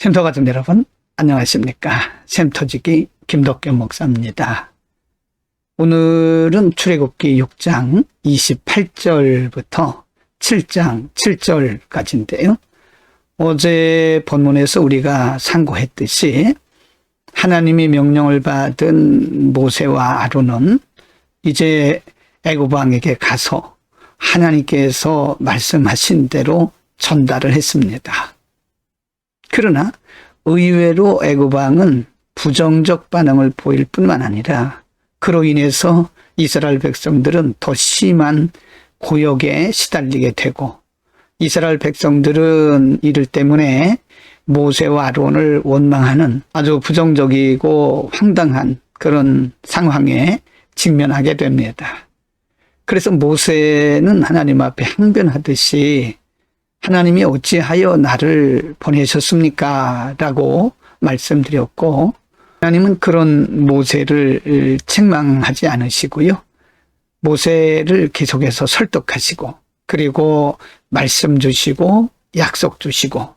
쉼터 가족 여러분, 안녕하십니까? 쉼터지기 김덕겸 목사입니다. 오늘은 출애굽기 6장 28절부터 7장 7절까지인데요. 어제 본문에서 우리가 상고했듯이 하나님이 명령을 받은 모세와 아론은 이제 애굽 왕에게 가서 하나님께서 말씀하신 대로 전달을 했습니다. 그러나 의외로 애굽 왕은 부정적 반응을 보일 뿐만 아니라 그로 인해서 이스라엘 백성들은 더 심한 고역에 시달리게 되고, 이스라엘 백성들은 이를 때문에 모세와 아론을 원망하는 아주 부정적이고 황당한 그런 상황에 직면하게 됩니다. 그래서 모세는 하나님 앞에 항변하듯이 하나님이 어찌하여 나를 보내셨습니까? 라고 말씀드렸고, 하나님은 그런 모세를 책망하지 않으시고요. 모세를 계속해서 설득하시고, 그리고 말씀 주시고, 약속 주시고,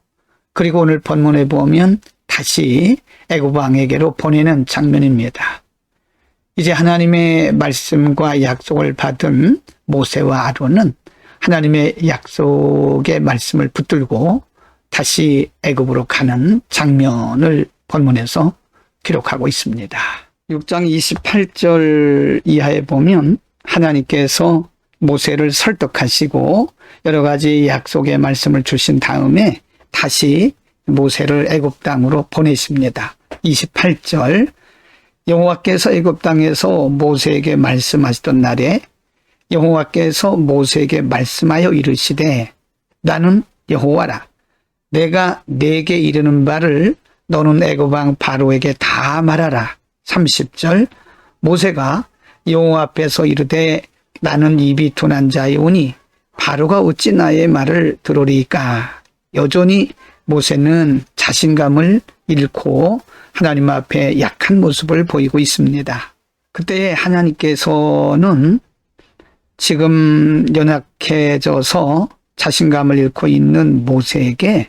그리고 오늘 본문에 보면 다시 애굽 왕에게로 보내는 장면입니다. 이제 하나님의 말씀과 약속을 받은 모세와 아론은 하나님의 약속의 말씀을 붙들고 다시 애굽으로 가는 장면을 본문에서 기록하고 있습니다. 6장 28절 이하에 보면 하나님께서 모세를 설득하시고 여러 가지 약속의 말씀을 주신 다음에 다시 모세를 애굽 땅으로 보내십니다. 28절, 여호와께서 애굽 땅에서 모세에게 말씀하시던 날에 여호와께서 모세에게 말씀하여 이르시되 나는 여호와라. 내가 네게 이르는 바를 너는 애굽 왕 바로에게 다 말하라. 30절, 모세가 여호와 앞에서 이르되 나는 입이 둔한 자이오니 바로가 어찌 나의 말을 들으리까. 여전히 모세는 자신감을 잃고 하나님 앞에 약한 모습을 보이고 있습니다. 그때 하나님께서는 지금 연약해져서 자신감을 잃고 있는 모세에게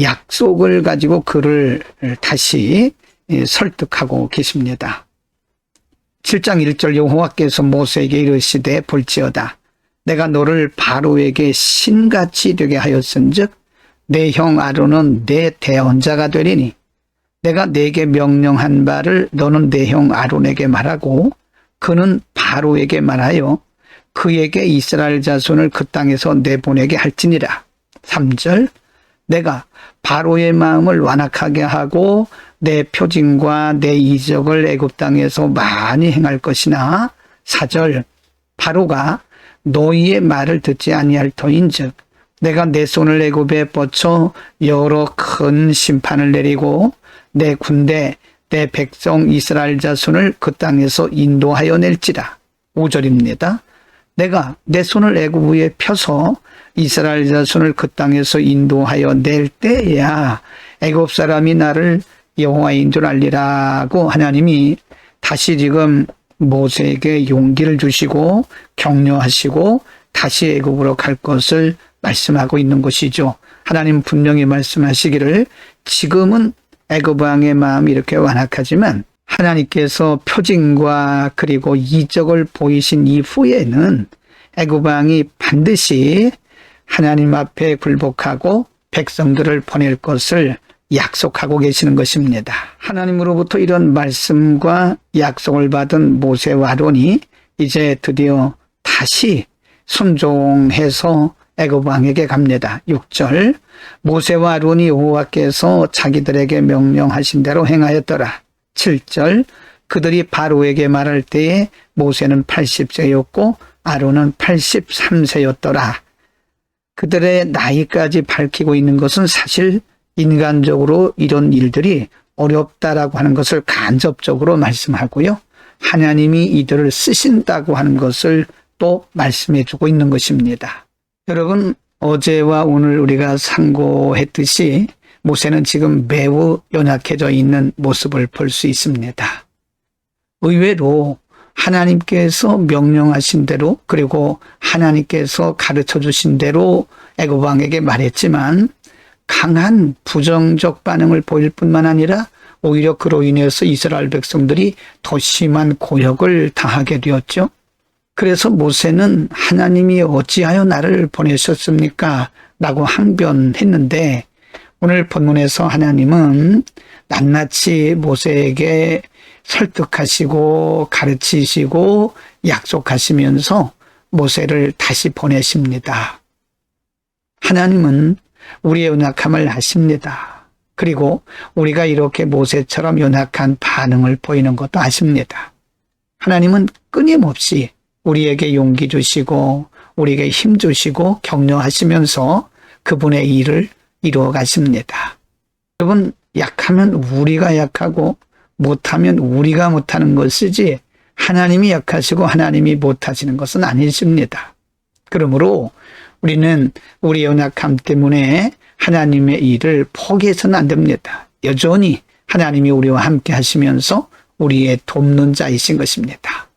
약속을 가지고 그를 다시 설득하고 계십니다. 7장 1절, 여호와께서 모세에게 이르시되 볼지어다 내가 너를 바로에게 신같이 되게 하였은즉 내 형 아론은 내 대언자가 되리니 내가 네게 명령한 바를 너는 내 형 아론에게 말하고 그는 바로에게 말하여 그에게 이스라엘 자손을 그 땅에서 내보내게 할지니라. 3절, 내가 바로의 마음을 완악하게 하고 내 표징과 내 이적을 애굽 땅에서 많이 행할 것이나 4절, 바로가 너희의 말을 듣지 아니할 터인즉 내가 내 손을 애굽에 뻗쳐 여러 큰 심판을 내리고 내 군대 내 백성 이스라엘 자손을 그 땅에서 인도하여 낼지라. 5절입니다. 내가 내 손을 애굽 위에 펴서 이스라엘 자손을 그 땅에서 인도하여 낼 때야 애굽 사람이 나를 여호와인 줄 알리라고 하나님이 다시 지금 모세에게 용기를 주시고 격려하시고 다시 애굽으로 갈 것을 말씀하고 있는 것이죠. 하나님 분명히 말씀하시기를 지금은 애굽 왕의 마음이 이렇게 완악하지만 하나님께서 표징과 그리고 이적을 보이신 이후에는 애굽 왕이 반드시 하나님 앞에 굴복하고 백성들을 보낼 것을 약속하고 계시는 것입니다. 하나님으로부터 이런 말씀과 약속을 받은 모세와 아론이 이제 드디어 다시 순종해서 애굽 왕에게 갑니다. 6절, 모세와 아론이 여호와께서 자기들에게 명령하신 대로 행하였더라. 7절, 그들이 바로에게 말할 때에 모세는 80세였고 아론은 83세였더라. 그들의 나이까지 밝히고 있는 것은 사실 인간적으로 이런 일들이 어렵다라고 하는 것을 간접적으로 말씀하고요. 하나님이 이들을 쓰신다고 하는 것을 또 말씀해 주고 있는 것입니다. 여러분, 어제와 오늘 우리가 상고했듯이 모세는 지금 매우 연약해져 있는 모습을 볼 수 있습니다. 의외로 하나님께서 명령하신 대로 그리고 하나님께서 가르쳐 주신 대로 애굽 왕에게 말했지만 강한 부정적 반응을 보일 뿐만 아니라 오히려 그로 인해서 이스라엘 백성들이 더 심한 고역을 당하게 되었죠. 그래서 모세는 하나님이 어찌하여 나를 보내셨습니까? 라고 항변했는데 오늘 본문에서 하나님은 낱낱이 모세에게 설득하시고 가르치시고 약속하시면서 모세를 다시 보내십니다. 하나님은 우리의 연약함을 아십니다. 그리고 우리가 이렇게 모세처럼 연약한 반응을 보이는 것도 아십니다. 하나님은 끊임없이 우리에게 용기 주시고 우리에게 힘 주시고 격려하시면서 그분의 일을 이루어 가십니다. 여러분, 약하면 우리가 약하고 못하면 우리가 못하는 것이지 하나님이 약하시고 하나님이 못하시는 것은 아니십니다. 그러므로 우리는 우리 연약함 때문에 하나님의 일을 포기해서는 안 됩니다. 여전히 하나님이 우리와 함께 하시면서 우리의 돕는 자이신 것입니다.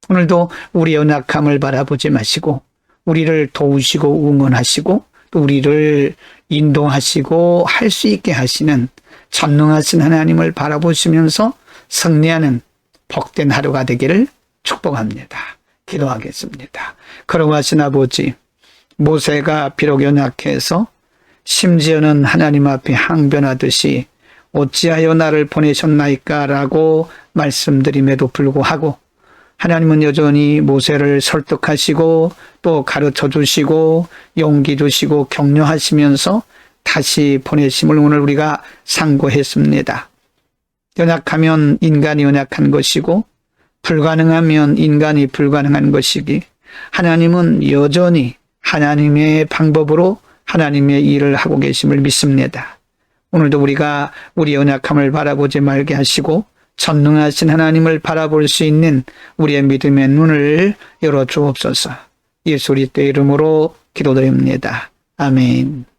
오늘도 우리 연약함을 바라보지 마시고 우리를 도우시고 응원하시고 또 우리를 인도하시고 할 수 있게 하시는 전능하신 하나님을 바라보시면서 승리하는 복된 하루가 되기를 축복합니다. 기도하겠습니다. 거룩하신 아버지, 모세가 비록 연약해서 심지어는 하나님 앞에 항변하듯이 어찌하여 나를 보내셨나이까 라고 말씀드림에도 불구하고 하나님은 여전히 모세를 설득하시고 또 가르쳐 주시고 용기 주시고 격려하시면서 다시 보내심을 오늘 우리가 상고했습니다. 연약하면 인간이 연약한 것이고 불가능하면 인간이 불가능한 것이기 하나님은 여전히 하나님의 방법으로 하나님의 일을 하고 계심을 믿습니다. 오늘도 우리가 우리 연약함을 바라보지 말게 하시고 전능하신 하나님을 바라볼 수 있는 우리의 믿음의 눈을 열어 주옵소서. 예수 그리스도의 이름으로 기도드립니다. 아멘.